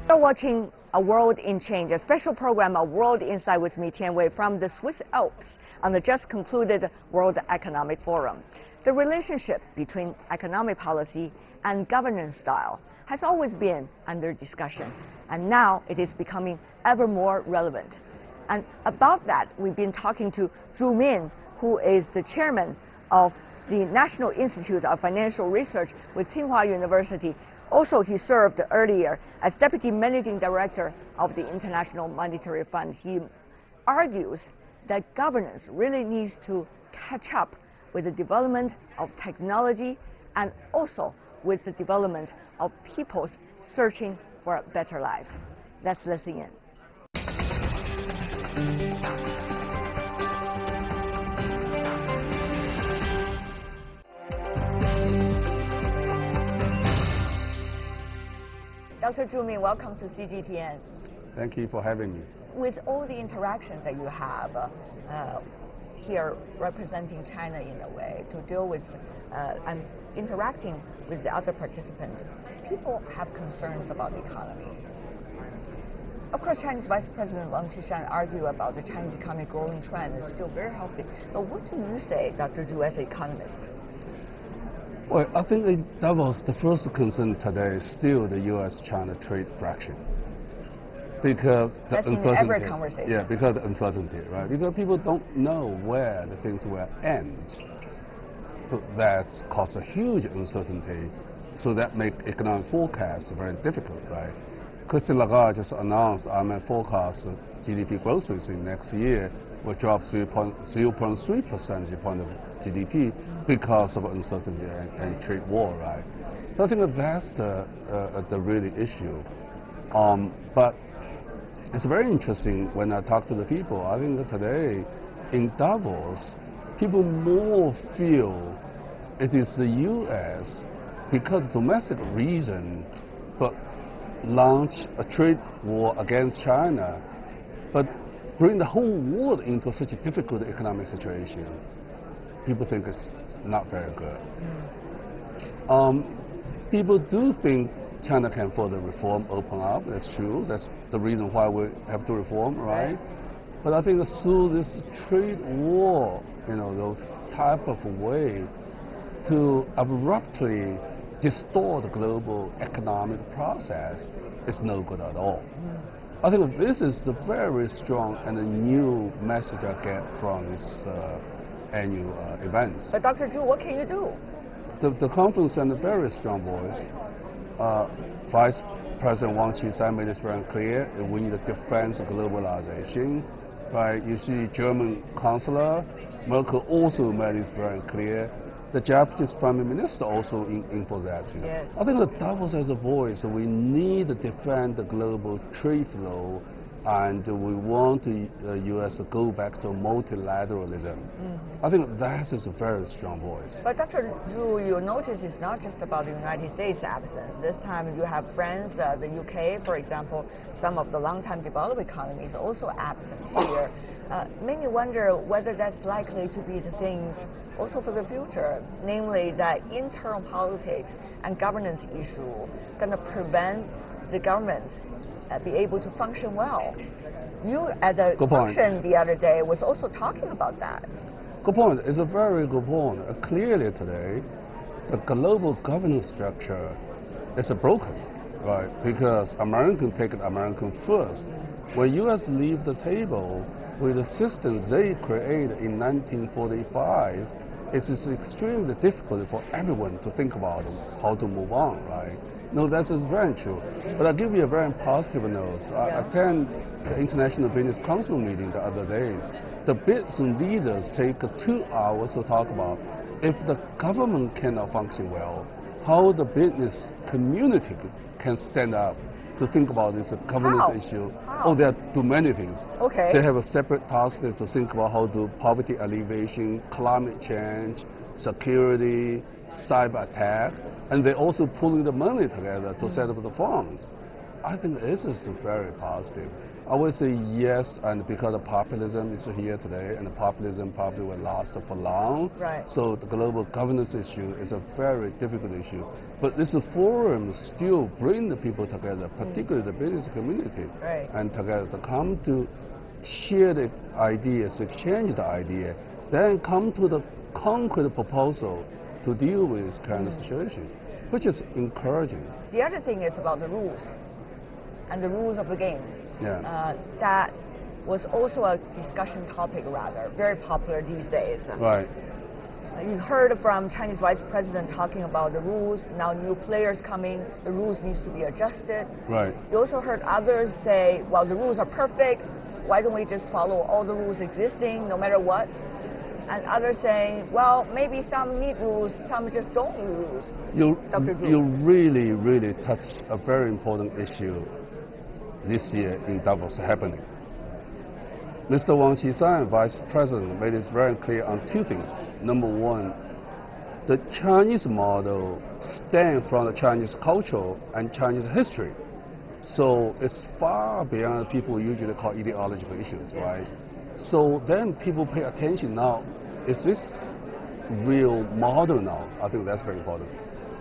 You're watching A World in Change, a special program of World Insight with me, Tian Wei, from the Swiss Alps on the just concluded World Economic Forum. The relationship between economic policy and governance style has always been under discussion, and now it is becoming ever more relevant. And about that, we've been talking to Zhu Min, who is the chairman of the National Institute of Financial Research with Tsinghua University. Also, he served earlier as Deputy Managing Director of the International Monetary Fund. He argues that governance really needs to catch up with the development of technology and also with the development of people's searching for a better life. Let's listen in. Dr. Zhu Min, welcome to CGTN. Thank you for having me. With all the interactions that you have here representing China in a way to deal with and interacting with the other participants, people have concerns about the economy. Of course, Chinese Vice President Wang Qishan argued about the Chinese economic growing trend is still very healthy. But what do you say, Dr. Zhu, as an economist? Well, I think in Davos, the first concern today is still the U.S.-China trade fraction. Because the That's uncertainty. In every conversation. Yeah, because the uncertainty, right? Because people don't know where the things will end. So that's caused a huge uncertainty. So that makes economic forecasts very difficult, right? Christine Lagarde just announced IMF forecast GDP growth rates in next year will drop 0.3 percentage point of GDP because of uncertainty and trade war, right? So I think that's the really issue. But it's very interesting when I talk to the people. I think that today in Davos, people more feel it is the U.S. because of domestic reason, but launch a trade war against China, but bring the whole world into such a difficult economic situation. People think it's not very good. People do think China can further reform, open up. That's true. That's the reason why we have to reform, right? But I think through this trade war, those type of way to abruptly distort the global economic process is no good at all. I think this is the very strong and a new message I get from this annual events. But Dr. Zhu, what can you do? The conference sent a very strong voice. Vice President Wang Qishan made this very clear. We need to defend globalization. Right? You see, German Chancellor Merkel also made this very clear. The Japanese Prime Minister also enforced that. Yes. I think that Davos has a voice. We need to defend the global trade flow, and we want the U.S. to go back to multilateralism. I think that is a very strong voice. But Dr. Zhu, you notice it's not just about the United States' absence. This time you have friends, the UK, for example, some of the long-time developed economies also absent here. Many wonder whether that's likely to be the things also for the future, namely that internal politics and governance issue going to prevent the government be able to function well. You at the function the other day was also talking about that. Good point. It's a very good point. Clearly today, the global governance structure is broken, right? Because Americans take it American first. When U.S. leave the table with the system they created in 1945, it is extremely difficult for everyone to think about how to move on, right? No, that is very true. But I'll give you a very positive note. I attend the International Business Council meeting the other days. The business leaders take 2 hours to talk about if the government cannot function well, how the business community can stand up to think about this governance issue. Oh, they do many things. Okay. They have a separate task to think about how to poverty alleviation, climate change, security, cyber attack, and they're also pulling the money together to set up the funds. I think this is very positive. I would say yes, and because the populism is here today, and the populism probably will last for long. Right. So the global governance issue is a very difficult issue. But this forum still bring the people together, particularly the business community, Right. and together to come to share the ideas, exchange the idea, then come to the concrete proposal to deal with this kind of situation, which is encouraging. The other thing is about the rules and the rules of the game. Yeah. That was also a discussion topic, rather, very popular these days. Right. You heard from Chinese Vice President talking about the rules. Now new players coming, the rules needs to be adjusted. Right. You also heard others say, well, the rules are perfect. Why don't we just follow all the rules existing, no matter what? And others saying, well, maybe some need rules, some just don't need rules. You really, really touched a very important issue this year in Davos happening. Mr. Wang Qishan, Vice President, made it very clear on two things. Number one, the Chinese model stems from the Chinese culture and Chinese history. So it's far beyond people usually call ideological issues, right? So then people pay attention now, is this real model now? I think that's very important.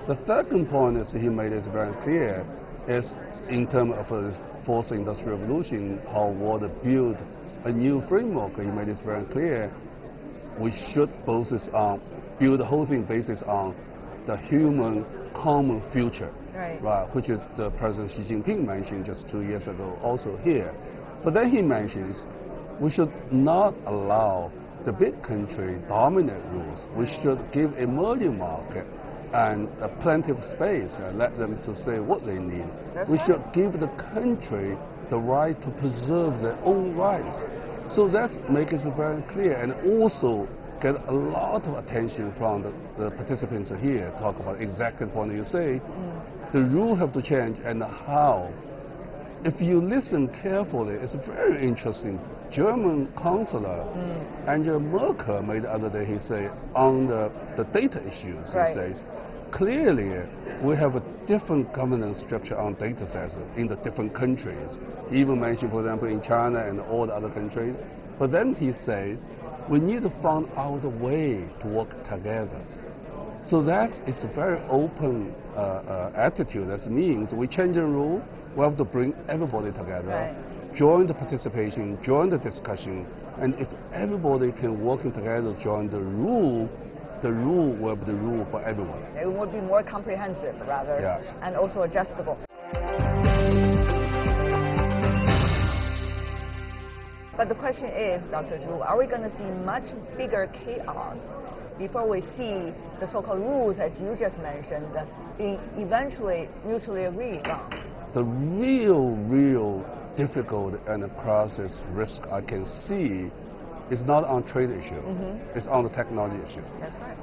The second point is he made it very clear is in terms of this fourth industrial revolution, how world build a new framework. He made it very clear we should build the whole thing based on the human common future, right? Which is the President Xi Jinping mentioned just 2 years ago also here. But then he mentions we should not allow the big country dominate rules. We should give emerging market and plenty of space and let them to say what they need. We should give the country the right to preserve their own rights. So that makes it very clear, and also get a lot of attention from the participants here, talk about exactly the point you say. The rules have to change, and how. If you listen carefully, it's very interesting. German Chancellor Angela Merkel made the other day, he said, on the data issues, he says, clearly we have a different governance structure on data sets in the different countries. He even mentioned, for example, in China and all the other countries. But then he says, we need to find out a way to work together. So that is a very open attitude. That means we change the rule, we have to bring everybody together, join the participation, join the discussion, and if everybody can work together, join the rule will be the rule for everyone. It would be more comprehensive, rather, and also adjustable. But the question is, Dr. Zhu, are we going to see much bigger chaos before we see the so-called rules, as you just mentioned, being eventually mutually agreed on? The real difficult and crisis risk I can see is not on trade issue, it's on the technology issue. That's right.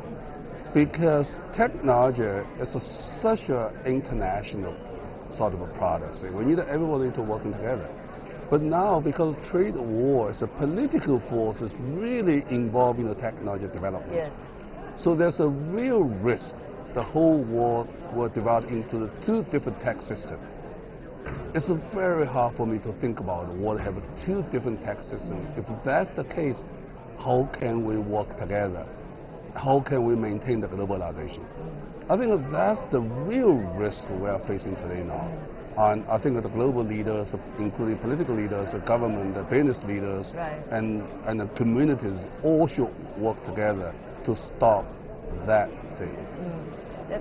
Because technology is such an international sort of a product. So we need everybody to work together. But now, because trade war is a political force, is really involved in the technology development. Yes. So there's a real risk the whole world will divide into the two different tax systems. It's very hard for me to think about the world have two different tax systems. If that's the case, how can we work together? How can we maintain the globalization? I think that's the real risk we are facing today now. And I think that the global leaders, including political leaders, the government, the business leaders, and the communities all should work together to stop that thing.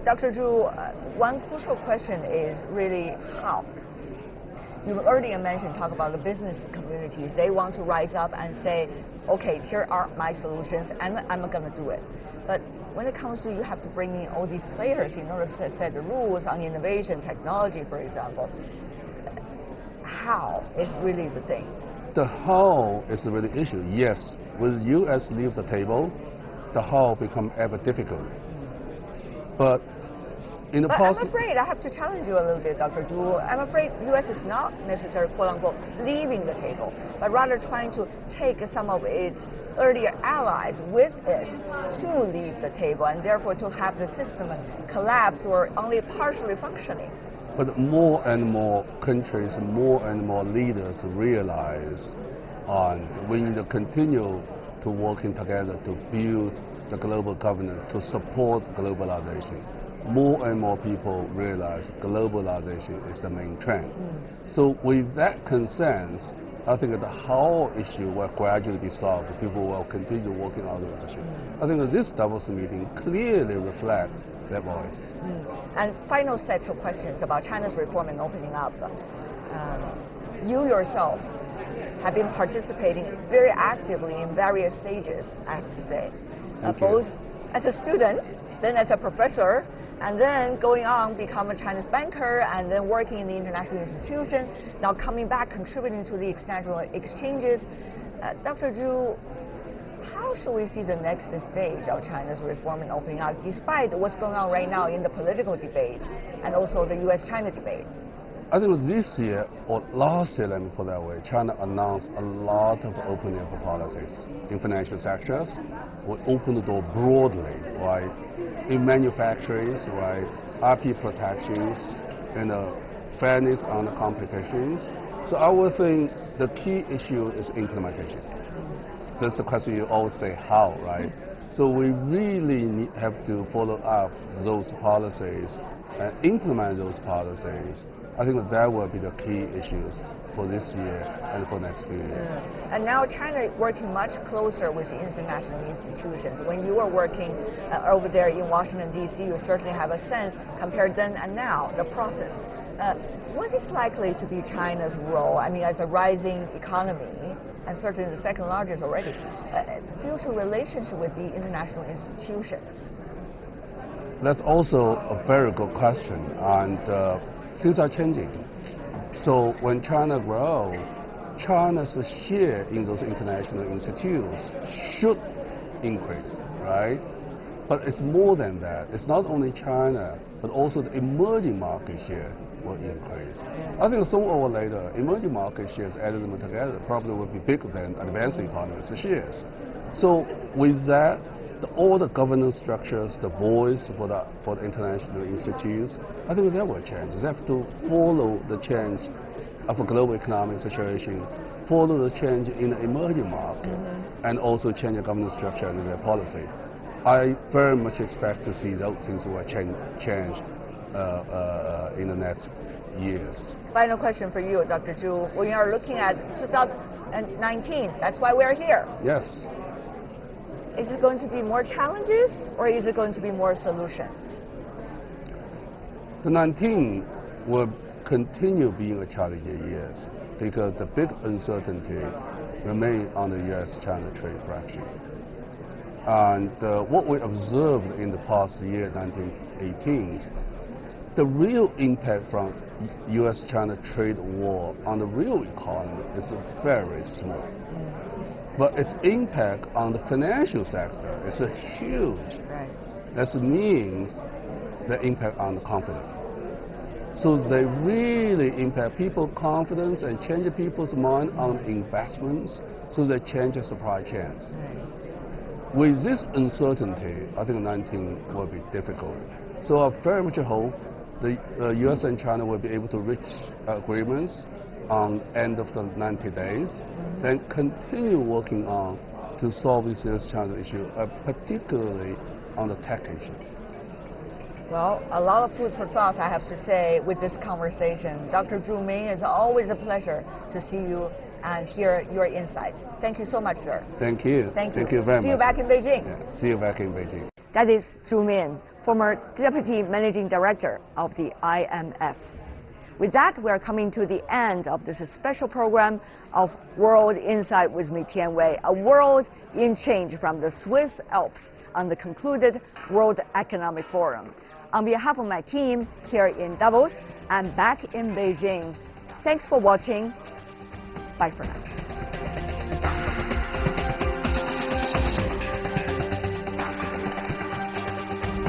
Dr. Zhu, one crucial question is really how. You earlier mentioned, talk about the business communities. They want to rise up and say, okay, here are my solutions, and I'm going to do it. But when it comes to you have to bring in all these players in order to set the rules on innovation, technology, for example, how is really the thing? The how is the really issue. Yes, with U.S. leave the table, the how become ever difficult. But in the past, I'm afraid I have to challenge you a little bit, Dr. Zhu. I'm afraid U.S. is not necessarily, quote unquote, leaving the table, but rather trying to take some of its earlier allies with it to leave the table, and therefore to have the system collapse or only partially functioning. But more and more countries, more and more leaders realize we need to continue to working together to build the global governance, to support globalization. more and more people realize globalization is the main trend. So with that consensus, I think that the whole issue will gradually be solved. People will continue working on those issues. I think that this Davos meeting clearly reflects that voice. And final set of questions about China's reform and opening up. You yourself have been participating very actively in various stages, I have to say. Both as a student, then as a professor, and then going on, become a Chinese banker, and then working in the international institution, now coming back, contributing to the international exchanges. Dr. Zhu, how should we see the next stage of China's reform and opening up, despite what's going on right now in the political debate and also the U.S.-China debate? I think this year, or last year, let me put it that way, China announced a lot of opening of policies in financial sectors. We opened the door broadly, right? In manufacturers, right? IP protections, and fairness on the competitions. So I would think the key issue is implementation. That's the question you always say, how, right? So we really have to follow up those policies and implement those policies. I think that will be the key issues for this year and for next few years. And now China is working much closer with the international institutions. When you were working over there in Washington, D.C., you certainly have a sense, compared then and now, the process. What is likely to be China's role, I mean, as a rising economy, and certainly the second largest already, future relationship with the international institutions? That's also a very good question, and things are changing. So when China grows, China's share in those international institutes should increase, right? But it's more than that. It's not only China, but also the emerging market share will increase. I think sooner or later, emerging market shares, added them together, probably will be bigger than advanced economies' shares. So with that, all the governance structures, the voice for the international institutes, I think that will change. They have to follow the change of a global economic situation, follow the change in the emerging market, and also change the governance structure and their policy. I very much expect to see those things will change in the next years. Final question for you, Dr. Zhu. We are looking at 2019. That's why we're here. Yes. Is it going to be more challenges, or is it going to be more solutions? The 19 will continue being a challenging year because the big uncertainty remains on the U.S.-China trade friction. And what we observed in the past year, 1918, the real impact from U.S.-China trade war on the real economy is very small. But its impact on the financial sector is huge. Right. That means the impact on the confidence. So they really impact people's confidence and change people's mind on investments, so they change the supply chains. Right. With this uncertainty, I think 19 will be difficult. So I very much hope the U.S. and China will be able to reach agreements on end of the 90 days, then continue working on to solve this U.S.-China issue, particularly on the tech issue. Well, a lot of food for thought, I have to say, with this conversation. Dr. Zhu Min, it's always a pleasure to see you and hear your insights. Thank you so much, sir. Thank you. Thank you. Thank you very much. See you back in Beijing. Yeah. See you back in Beijing. That is Zhu Min, former Deputy Managing Director of the IMF. With that, we are coming to the end of this special program of World Insight with me, Tian Wei, a world in change from the Swiss Alps on the concluded World Economic Forum. On behalf of my team here in Davos and back in Beijing, thanks for watching. Bye for now.